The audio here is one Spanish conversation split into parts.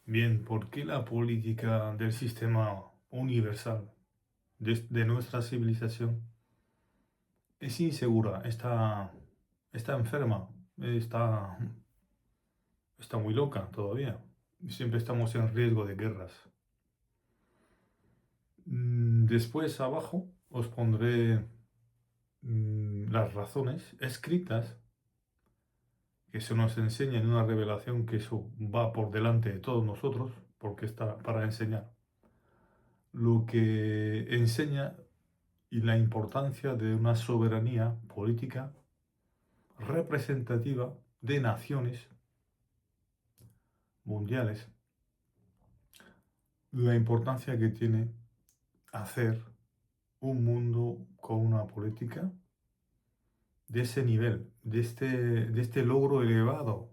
Bien, ¿por qué la política del sistema universal de nuestra civilización es insegura, está enferma, está, está muy loca todavía? Siempre estamos en riesgo de guerras. Después abajo os pondré las razones escritas que se nos enseña en una revelación que eso va por delante de todos nosotros, porque está para enseñar. Lo que enseña y la importancia de una soberanía política representativa de naciones mundiales, la importancia que tiene hacer un mundo con una política de ese nivel, de este logro elevado,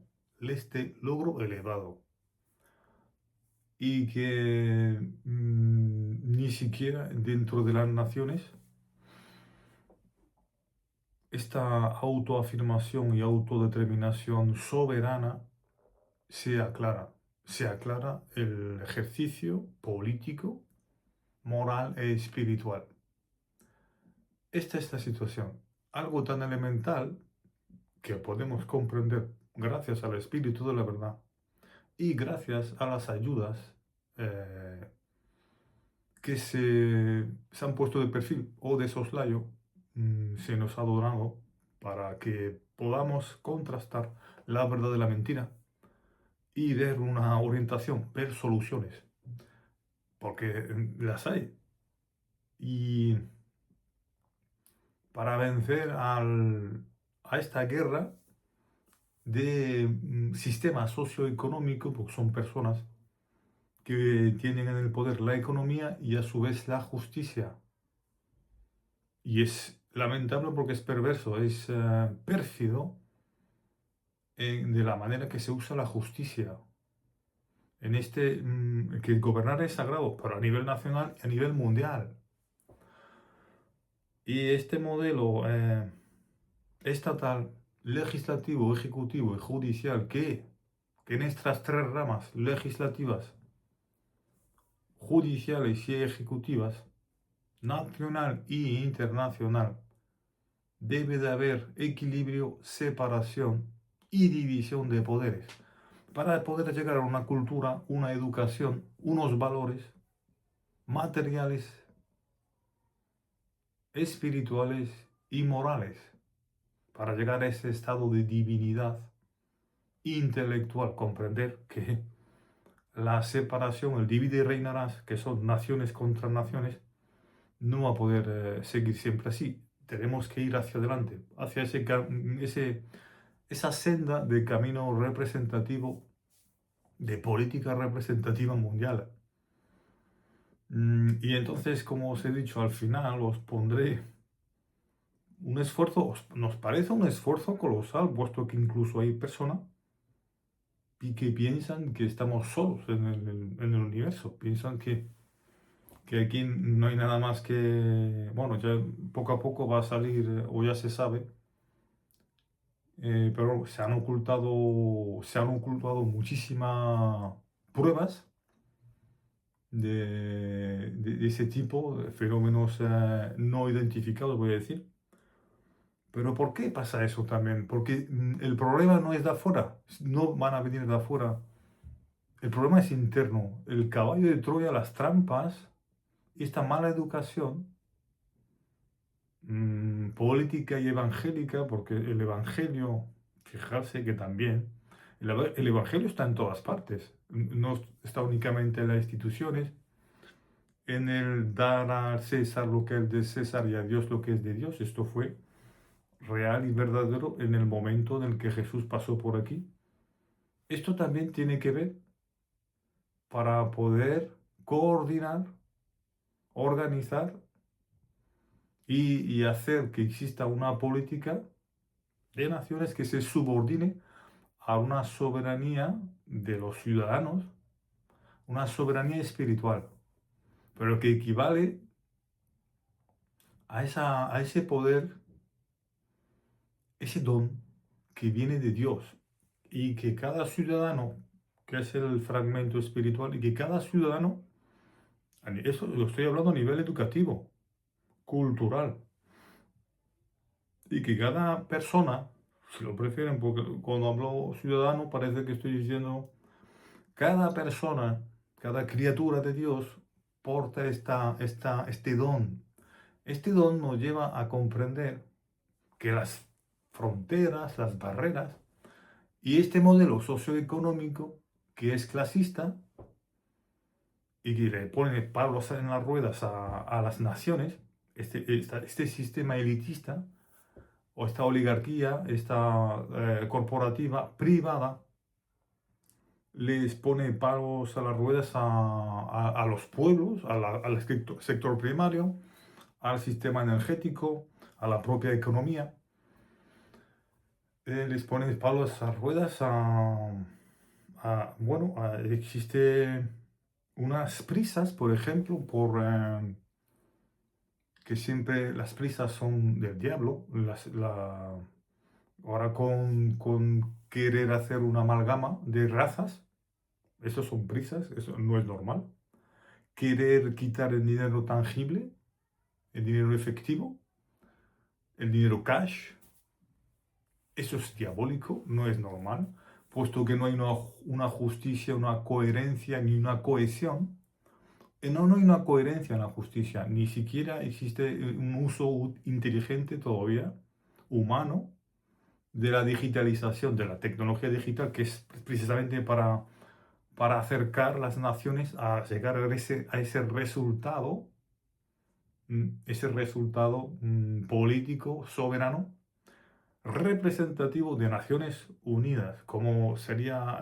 y que ni siquiera dentro de las naciones esta autoafirmación y autodeterminación soberana se aclara el ejercicio político, moral e espiritual. Esta es la situación. Algo tan elemental que podemos comprender gracias al Espíritu de la verdad y gracias a las ayudas eh, que se han puesto de perfil o de soslayo, se nos ha donado para que podamos contrastar la verdad de la mentira y ver una orientación, ver soluciones, porque las hay. Y para vencer a esta guerra de sistema socioeconómico, porque son personas que tienen en el poder la economía y a su vez la justicia. Y es lamentable porque es perverso, es pérfido de la manera que se usa la justicia. Que gobernar es sagrado, pero a nivel nacional y a nivel mundial. Y este modelo estatal, legislativo, ejecutivo y judicial, que en estas tres ramas legislativas, judiciales y ejecutivas, nacional e internacional, debe de haber equilibrio, separación y división de poderes para poder llegar a una cultura, una educación, unos valores materiales, espirituales y morales, para llegar a ese estado de divinidad intelectual, comprender que la separación, el divide y reinarás, que son naciones contra naciones, no va a poder seguir siempre así. Tenemos que ir hacia adelante, hacia esa senda de camino representativo, de política representativa mundial. Y entonces, como os he dicho, al final os pondré un esfuerzo, nos parece un esfuerzo colosal, puesto que incluso hay personas y que piensan que estamos solos en el universo, piensan que aquí no hay nada más que, bueno, ya poco a poco va a salir, o ya se sabe, pero se han ocultado muchísimas pruebas de ese tipo, de fenómenos no identificados, voy a decir. Pero ¿por qué pasa eso también? Porque el problema no es de afuera, no van a venir de afuera. El problema es interno. El caballo de Troya, las trampas, esta mala educación política y evangélica, porque el evangelio, fijarse que también, el evangelio está en todas partes, no está únicamente en las instituciones, en el dar a César lo que es de César y a Dios lo que es de Dios. Esto fue real y verdadero en el momento en el que Jesús pasó por aquí. Esto también tiene que ver para poder coordinar, organizar y hacer que exista una política de naciones que se subordine a una soberanía de los ciudadanos, una soberanía espiritual, pero que equivale a ese poder, ese don que viene de Dios y que cada ciudadano que es el fragmento espiritual, y que cada ciudadano, eso lo estoy hablando a nivel educativo, cultural, y que cada persona, si lo prefieren, porque cuando hablo ciudadano parece que estoy diciendo cada persona, cada criatura de Dios porta este don. Este don nos lleva a comprender que las fronteras, las barreras y este modelo socioeconómico que es clasista y que le pone palos en las ruedas a las naciones, este sistema elitista o esta oligarquía, esta corporativa privada, les pone palos a las ruedas a los pueblos, al sector primario, al sistema energético, a la propia economía. Les pone palos a las ruedas bueno, existe unas prisas, por ejemplo, que siempre las prisas son del diablo, ahora con querer hacer una amalgama de razas, eso son prisas, eso no es normal. Querer quitar el dinero tangible, el dinero efectivo, el dinero cash, eso es diabólico, no es normal, puesto que no hay una justicia, una coherencia ni una cohesión. No hay una coherencia en la justicia, ni siquiera existe un uso inteligente todavía, humano, de la digitalización, de la tecnología digital, que es precisamente para acercar las naciones a llegar a ese resultado, político, soberano, representativo de Naciones Unidas, como sería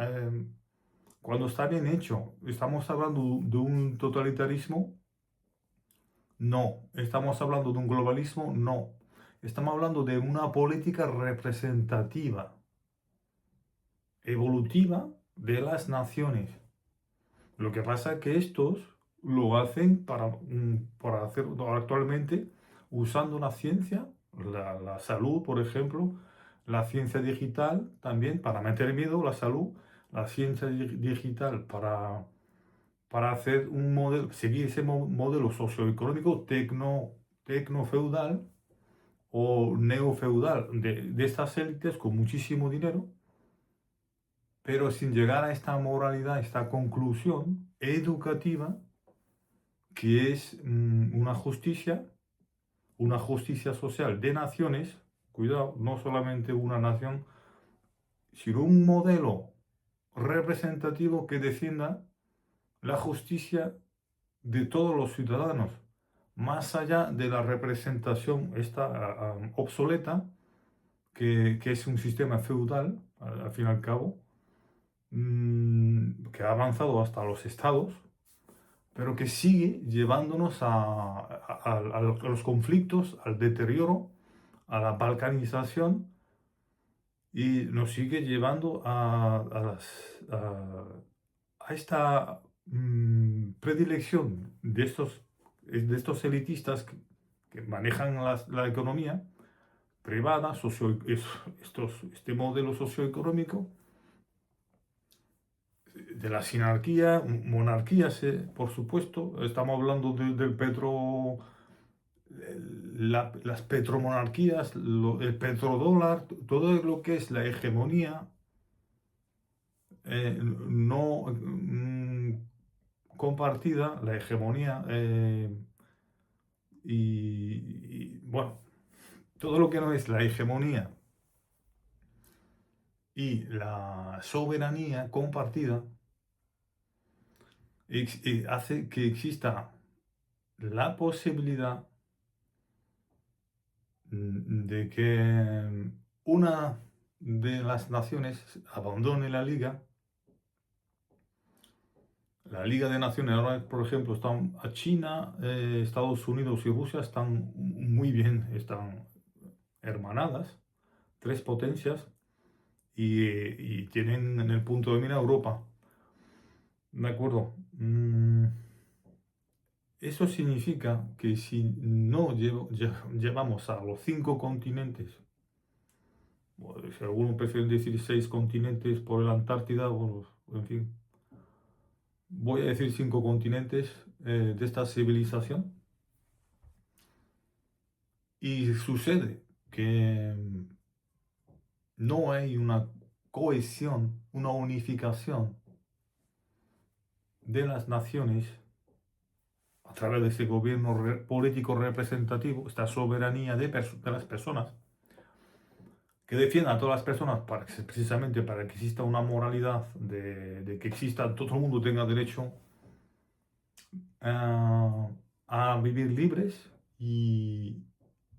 cuando está bien hecho. ¿Estamos hablando de un totalitarismo? No. ¿Estamos hablando de un globalismo? No. Estamos hablando de una política representativa, evolutiva de las naciones. Lo que pasa es que estos lo hacen para hacerlo actualmente usando la ciencia, la salud, por ejemplo, la ciencia digital también para meter miedo, la salud, la ciencia digital para hacer un modelo, seguir ese modelo socioeconómico tecno-feudal o neofeudal de estas élites con muchísimo dinero, pero sin llegar a esta moralidad, esta conclusión educativa, que es una justicia social de naciones, cuidado, no solamente una nación, sino un modelo representativo que defienda la justicia de todos los ciudadanos, más allá de la representación esta obsoleta, que es un sistema feudal, al fin y al cabo, que ha avanzado hasta los estados, pero que sigue llevándonos a los conflictos, al deterioro, a la balcanización, y nos sigue llevando a esta predilección de estos elitistas que manejan la economía privada, este modelo socioeconómico, de la sinarquía, monarquías, por supuesto. Estamos hablando del las petromonarquías, el petrodólar, todo lo que es la hegemonía no compartida, la hegemonía bueno, todo lo que no es la hegemonía y la soberanía compartida hace que exista la posibilidad de que una de las naciones abandone la Liga. La Liga de Naciones ahora, por ejemplo, están a China, Estados Unidos y Rusia están muy bien, están hermanadas, tres potencias, y tienen en el punto de mira Europa. ¿De acuerdo? Eso significa que si no llevamos a los 5 continentes, si algunos prefieren decir 6 continentes por la Antártida, bueno, en fin, voy a decir 5 continentes de esta civilización. Y sucede que no hay una cohesión, una unificación de las naciones a través de ese gobierno político representativo, esta soberanía de las personas, que defienda a todas las personas precisamente para que exista una moralidad, de que exista, todo el mundo tenga derecho a, a vivir libres y,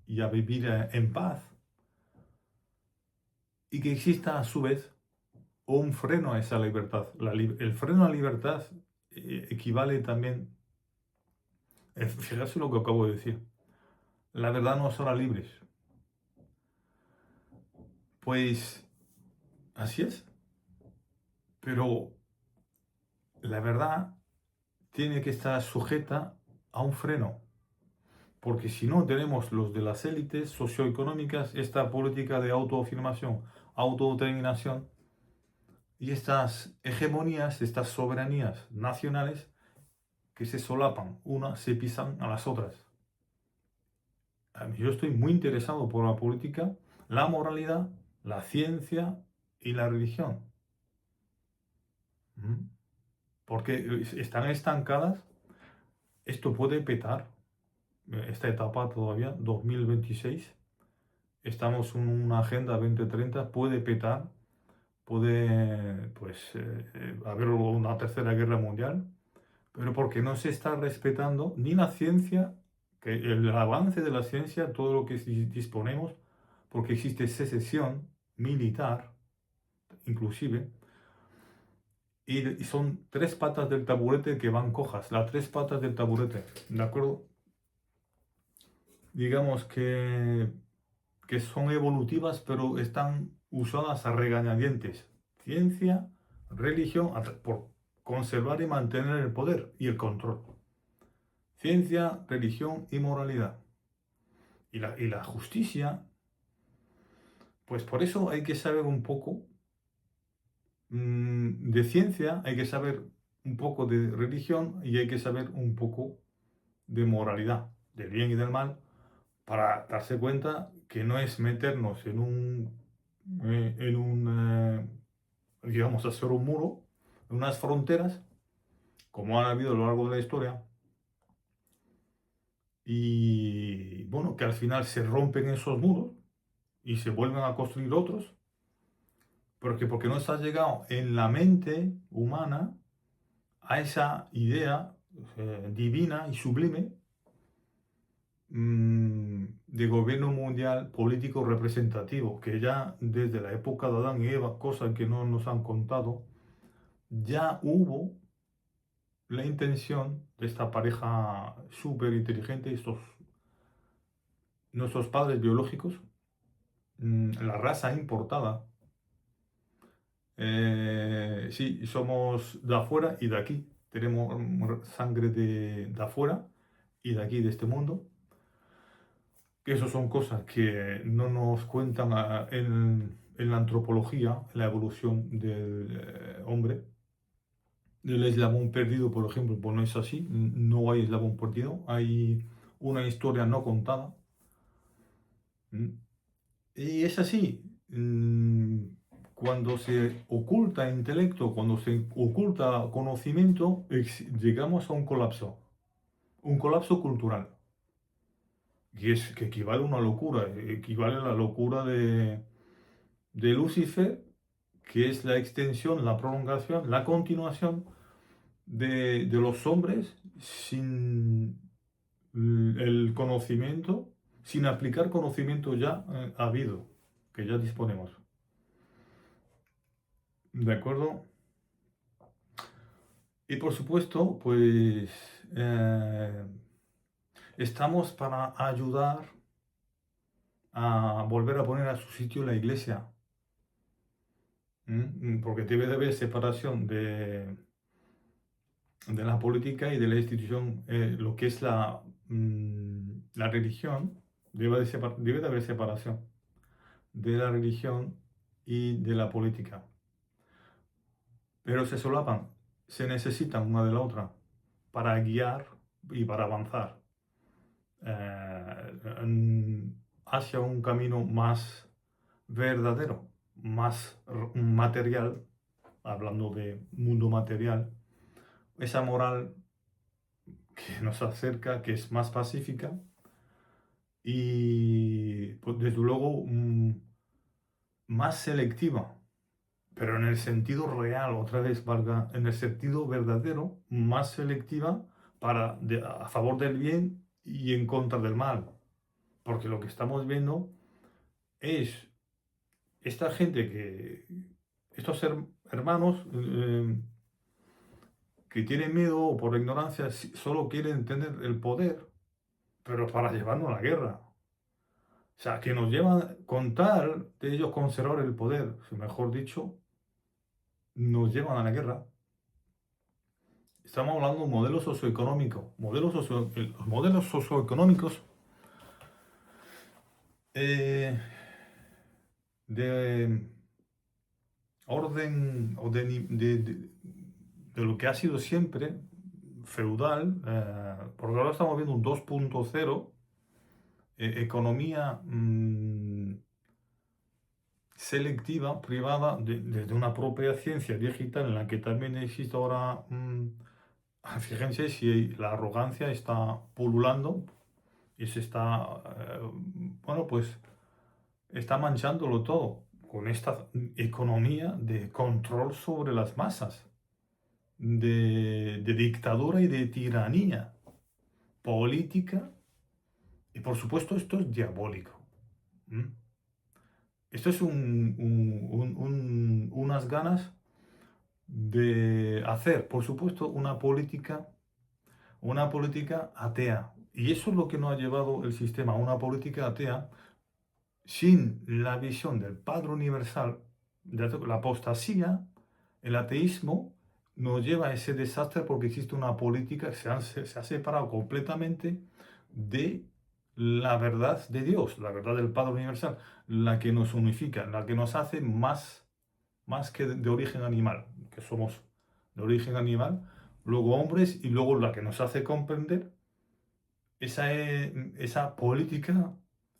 y a vivir en paz, y que exista a su vez un freno a esa libertad. El freno a la libertad equivale también, fijarse lo que acabo de decir, la verdad nos hará libres. Pues así es, pero la verdad tiene que estar sujeta a un freno, porque si no tenemos los de las élites socioeconómicas, esta política de autoafirmación, autodeterminación y estas hegemonías, estas soberanías nacionales que se solapan, unas se pisan a las otras. Yo estoy muy interesado por la política, la moralidad, la ciencia y la religión. ¿Mm? Porque están estancadas. Esto puede petar. Esta etapa todavía, 2026. Estamos en una agenda 2030. Puede petar. Puede, pues, haber una tercera guerra mundial. Pero porque no se está respetando ni la ciencia, que el avance de la ciencia, todo lo que disponemos, porque existe secesión militar, inclusive, y son 3 patas del taburete que van cojas, las 3 patas del taburete, ¿de acuerdo? Digamos que son evolutivas, pero están usadas a regañadientes. Ciencia, religión, por conservar y mantener el poder y el control. Ciencia, religión y moralidad. Y la justicia, pues por eso hay que saber un poco de ciencia, hay que saber un poco de religión y hay que saber un poco de moralidad, del bien y del mal, para darse cuenta que no es meternos digamos, hacer un muro, en unas fronteras, como han habido a lo largo de la historia, y bueno, que al final se rompen esos muros y se vuelven a construir otros, porque no se ha llegado en la mente humana a esa idea divina y sublime de gobierno mundial político representativo, que ya desde la época de Adán y Eva, cosas que no nos han contado, ya hubo la intención de esta pareja súper inteligente, nuestros padres biológicos, la raza importada. Sí, somos de afuera y de aquí. Tenemos sangre de afuera y de aquí, de este mundo. Que eso son cosas que no nos cuentan en la antropología, en la evolución del hombre. El eslabón perdido, por ejemplo, pues no es así. No hay eslabón perdido. Hay una historia no contada. ¿Mm? Y es así. Cuando se oculta intelecto, cuando se oculta conocimiento, llegamos a un colapso. Un colapso cultural. Que equivale a una locura. Equivale a la locura de Lucifer, que es la extensión, la prolongación, la continuación de los hombres sin el conocimiento, sin aplicar conocimiento ya habido, que ya disponemos. ¿De acuerdo? Y por supuesto, pues estamos para ayudar a volver a poner a su sitio la iglesia. Porque debe de haber separación de la política y de la institución, lo que es la religión, debe de haber separación de la religión y de la política. Pero se solapan, se necesitan una de la otra para guiar y para avanzar hacia un camino más verdadero, más material, hablando de mundo material, esa moral que nos acerca, que es más pacífica y, pues, desde luego, más selectiva, pero en el sentido real, otra vez valga, en el sentido verdadero, más selectiva a favor del bien y en contra del mal. Porque lo que estamos viendo es esta gente estos hermanos que tienen miedo o por ignorancia solo quieren tener el poder, pero para llevarnos a la guerra. O sea, que nos llevan, con tal de ellos conservar el poder, mejor dicho, nos llevan a la guerra. Estamos hablando de un modelo socioeconómico. Los modelos socioeconómicos eh, de orden o de lo que ha sido siempre feudal, porque ahora estamos viendo un 2.0, economía selectiva, privada, desde una propia ciencia digital en la que también existe ahora, fíjense si la arrogancia está pululando y se está, bueno, pues está manchándolo todo con esta economía de control sobre las masas, de dictadura y de tiranía política. Y por supuesto esto es diabólico. ¿M? Esto es unas ganas de hacer, por supuesto, una política atea. Y eso es lo que nos ha llevado el sistema a una política atea sin la visión del Padre Universal. La apostasía, el ateísmo, nos lleva a ese desastre porque existe una política que se ha separado completamente de la verdad de Dios, la verdad del Padre Universal, la que nos unifica, la que nos hace más que de origen animal, que somos de origen animal, luego hombres, y luego la que nos hace comprender esa política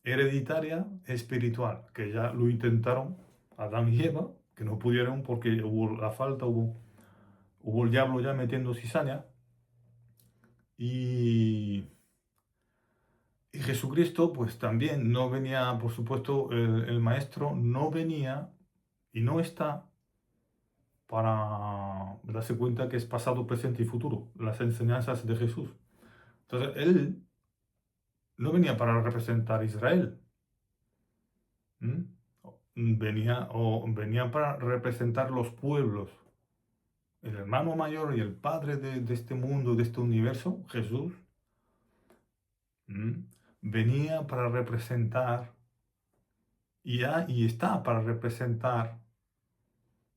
hereditaria espiritual, que ya lo intentaron Adán y Eva, que no pudieron porque hubo la falta, hubo el diablo ya metiendo cizaña, y, y Jesucristo pues también no venía, por supuesto, el maestro no venía y no está para darse cuenta que es pasado, presente y futuro, las enseñanzas de Jesús. Entonces, él no venía para representar a Israel. ¿M? Venía para representar los pueblos. El hermano mayor y el padre de este mundo, de este universo, Jesús, venía para representar y está para representar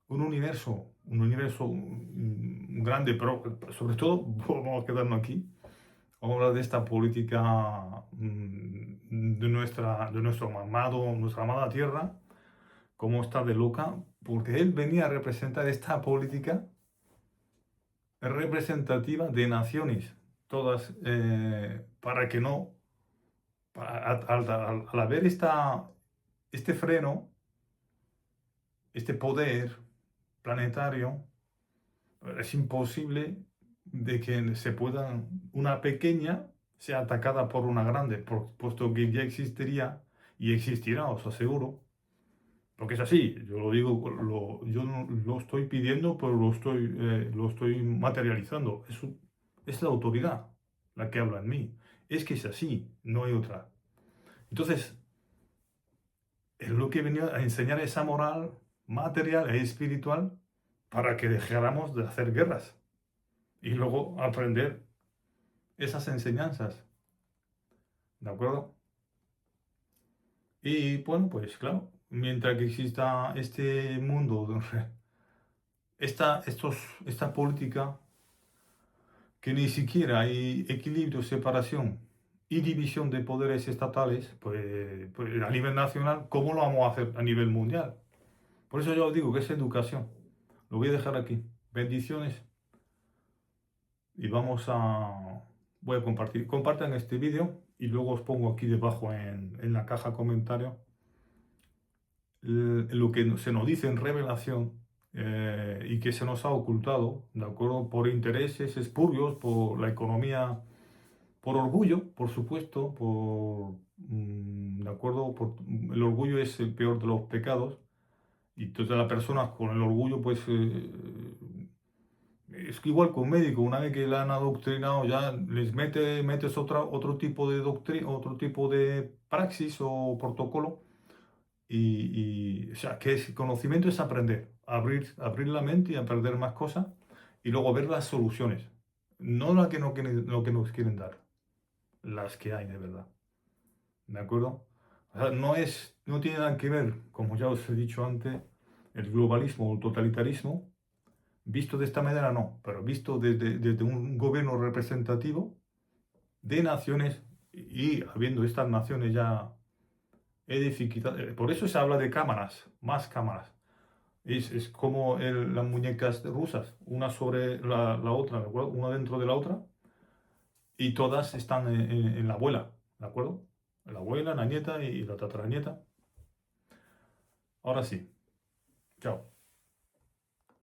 un universo grande, pero sobre todo, vamos a quedarnos aquí, vamos a hablar de esta política de nuestra amada tierra, cómo está de loca, porque él venía a representar esta política representativa de naciones, todas, para que no, al haber este freno, este poder planetario, es imposible de que una pequeña sea atacada por una grande, puesto que ya existiría y existirá, os aseguro. Porque es así, yo lo digo, yo no lo estoy pidiendo, pero lo estoy materializando. Es la autoridad la que habla en mí. Es que es así, no hay otra. Entonces, es lo que venía a enseñar esa moral material e espiritual para que dejáramos de hacer guerras y luego aprender esas enseñanzas. ¿De acuerdo? Y bueno, pues claro, mientras que exista este mundo, esta política, que ni siquiera hay equilibrio, separación y división de poderes estatales, pues a nivel nacional, ¿cómo lo vamos a hacer a nivel mundial? Por eso yo os digo que es educación. Lo voy a dejar aquí. Bendiciones y voy a compartir. Compartan este vídeo y luego os pongo aquí debajo en la caja comentario lo que se nos dice en revelación y que se nos ha ocultado, ¿de acuerdo? Por intereses espurios, por la economía, por orgullo, por supuesto, ¿de acuerdo? El orgullo es el peor de los pecados y entonces las personas con el orgullo, pues es que igual con un médico, una vez que le han adoctrinado, ya metes otro tipo de doctrina, otro tipo de praxis o protocolo o sea, que conocimiento es aprender, abrir la mente y aprender más cosas y luego ver las soluciones, no lo que nos quieren dar, las que hay de verdad, ¿de acuerdo? O sea, no tiene nada que ver, como ya os he dicho antes, el globalismo o el totalitarismo, visto de esta manera no, pero visto desde un gobierno representativo de naciones y habiendo estas naciones ya edificadas, por eso se habla de cámaras, más cámaras. Es como las muñecas rusas, una sobre la otra, ¿de acuerdo? Una dentro de la otra, y todas están en la abuela, ¿de acuerdo? La abuela, la nieta y la tataranieta. Ahora sí, chao.